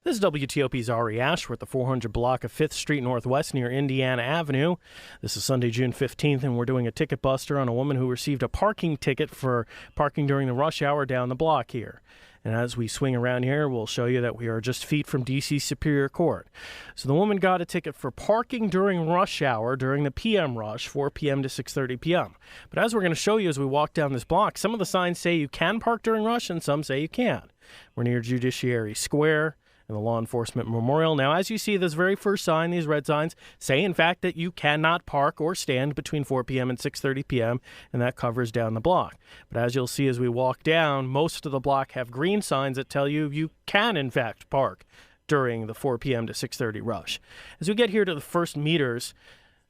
This is WTOP's Ari Ashworth, the 400 block of 5th Street Northwest near Indiana Avenue. This is Sunday, June 15th, and we're doing a ticket buster on a woman who received a parking ticket for parking during the rush hour down the block here. And as we swing around here, we'll show you that we are just feet from D.C. Superior Court. So the woman got a ticket for parking during rush hour during the p.m. rush, 4 p.m. to 6:30 p.m. But as we're going to show you as we walk down this block, some of the signs say you can park during rush and some say you can't. We're near Judiciary Square and the Law Enforcement Memorial. Now, as you see, this very first sign, these red signs, say, in fact, that you cannot park or stand between 4 p.m. and 6:30 p.m., and that covers down the block. But as you'll see as we walk down, most of the block have green signs that tell you you can, in fact, park during the 4 p.m. to 6:30 rush. As we get here to the first meters,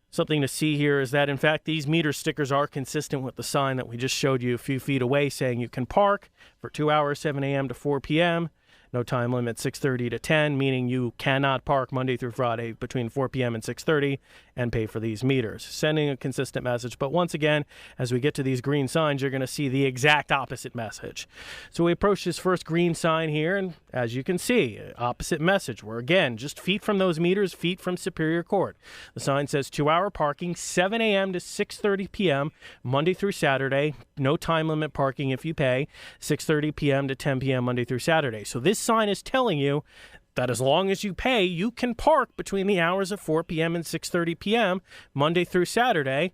something to see here is that, in fact, these meter stickers are consistent with the sign that we just showed you a few feet away saying you can park for 2 hours, 7 a.m. to 4 p.m., no time limit, 6:30 to 10, meaning you cannot park Monday through Friday between 4 p.m. and 6:30 and pay for these meters. Sending a consistent message. But once again, as we get to these green signs, you're going to see the exact opposite message. So we approach this first green sign here, and as you can see, opposite message. We're, again, just feet from those meters, feet from Superior Court. The sign says 2-hour parking, 7 a.m. to 6:30 p.m., Monday through Saturday. No time limit parking if you pay, 6:30 p.m. to 10 p.m. Monday through Saturday. So this sign is telling you that as long as you pay, you can park between the hours of 4 p.m. and 6:30 p.m. Monday through Saturday.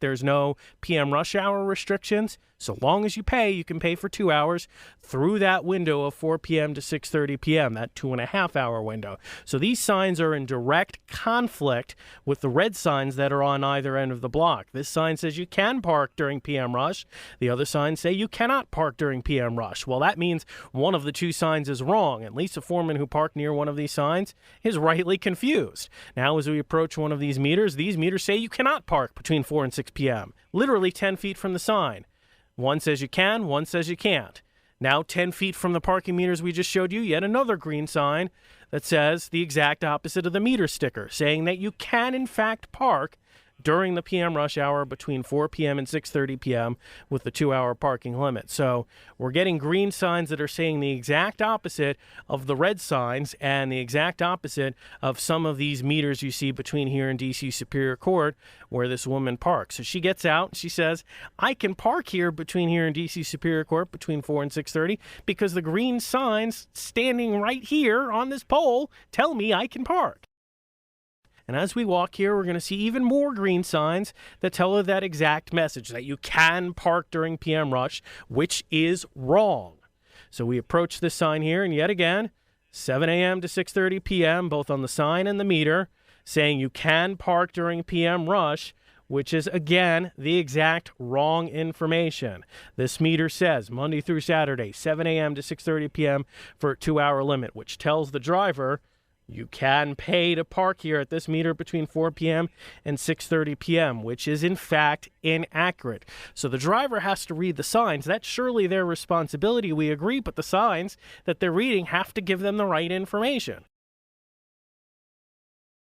There's no p.m. rush hour restrictions. So long as you pay, you can pay for 2 hours through that window of 4 p.m. to 6:30 p.m., that 2.5-hour window. So these signs are in direct conflict with the red signs that are on either end of the block. This sign says you can park during p.m. rush. The other signs say you cannot park during p.m. rush. Well, that means one of the two signs is wrong, and Lisa Foreman, who parked near one of these signs, is rightly confused. Now, as we approach one of these meters say you cannot park between 4 and 6 p.m., literally 10 feet from the sign. One says you can, one says you can't. Now, 10 feet from the parking meters we just showed you, yet another green sign that says the exact opposite of the meter sticker, saying that you can, in fact, park during the p.m. rush hour between 4 p.m. and 6:30 p.m. with the 2-hour parking limit. So we're getting green signs that are saying the exact opposite of the red signs and the exact opposite of some of these meters you see between here and D.C. Superior Court where this woman parks. So she gets out and she says, I can park here between here and D.C. Superior Court between 4 and 6:30 because the green signs standing right here on this pole tell me I can park. And as we walk here, we're going to see even more green signs that tell her that exact message, that you can park during p.m. rush, which is wrong. So we approach this sign here, and yet again, 7 a.m. to 6:30 p.m., both on the sign and the meter, saying you can park during p.m. rush, which is, again, the exact wrong information. This meter says Monday through Saturday, 7 a.m. to 6:30 p.m. for a 2-hour limit, which tells the driver you can pay to park here at this meter between 4 p.m. and 6:30 p.m., which is, in fact, inaccurate. So the driver has to read the signs. That's surely their responsibility, we agree, but the signs that they're reading have to give them the right information.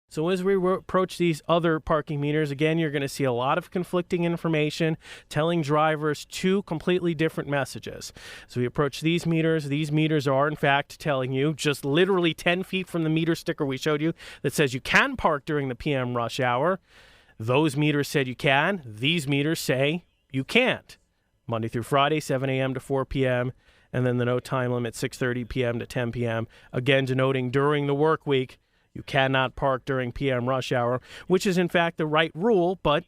So as we approach these other parking meters, again, you're going to see a lot of conflicting information telling drivers two completely different messages. So we approach these meters are, in fact, telling you just literally 10 feet from the meter sticker we showed you that says you can park during the p.m. rush hour. Those meters said you can. These meters say you can't. Monday through Friday, 7 a.m. to 4 p.m., and then the no time limit, 6:30 p.m. to 10 p.m., again denoting during the work week. You cannot park during p.m. rush hour, which is, in fact, the right rule, but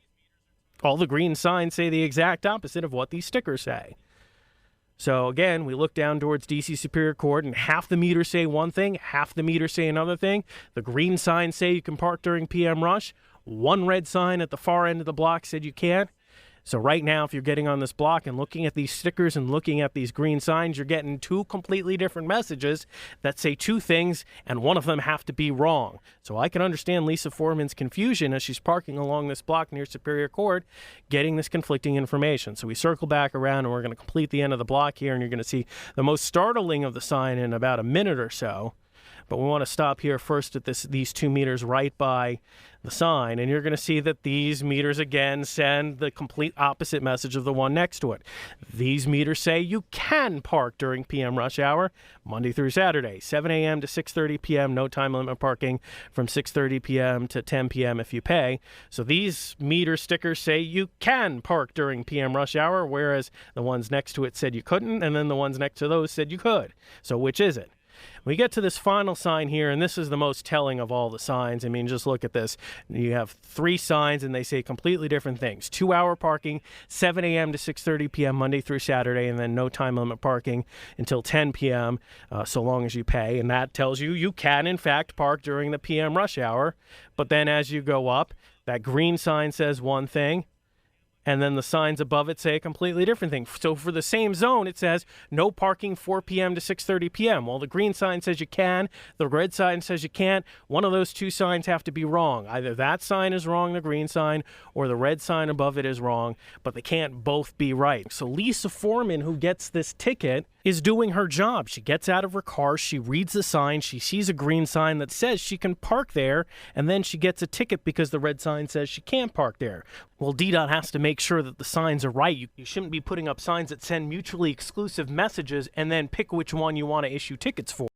all the green signs say the exact opposite of what these stickers say. So, again, we look down towards D.C. Superior Court, and half the meters say one thing, half the meters say another thing. The green signs say you can park during p.m. rush. One red sign at the far end of the block said you can't. So right now, if you're getting on this block and looking at these stickers and looking at these green signs, you're getting two completely different messages that say two things, and one of them have to be wrong. So I can understand Lisa Foreman's confusion as she's parking along this block near Superior Court, getting this conflicting information. So we circle back around, and we're going to complete the end of the block here, and you're going to see the most startling of the sign in about a minute or so. But we want to stop here first at these 2 meters right by the sign, and you're going to see that these meters again send the complete opposite message of the one next to it. These meters say you can park during PM rush hour, Monday through Saturday, 7 a.m. to 6:30 p.m., no time limit parking from 6:30 p.m. to 10 p.m. if you pay. So these meter stickers say you can park during PM rush hour, whereas the ones next to it said you couldn't, and then the ones next to those said you could. So which is it? We get to this final sign here, and this is the most telling of all the signs. I mean, just look at this. You have 3 signs, and they say completely different things. 2-hour parking, 7 a.m. to 6:30 p.m. Monday through Saturday, and then no time limit parking until 10 p.m. So long as you pay. And that tells you you can, in fact, park during the PM rush hour. But then as you go up, that green sign says one thing, and then the signs above it say a completely different thing. So for the same zone, it says no parking 4 p.m. to 6:30 p.m. Well, the green sign says you can. The red sign says you can't. One of those 2 signs have to be wrong. Either that sign is wrong, the green sign, or the red sign above it is wrong, but they can't both be right. So Lisa Foreman, who gets this ticket, is doing her job. She gets out of her car, she reads the sign, she sees a green sign that says she can park there, and then she gets a ticket because the red sign says she can't park there. Well, DDOT has to make sure that the signs are right. You shouldn't be putting up signs that send mutually exclusive messages and then pick which one you want to issue tickets for.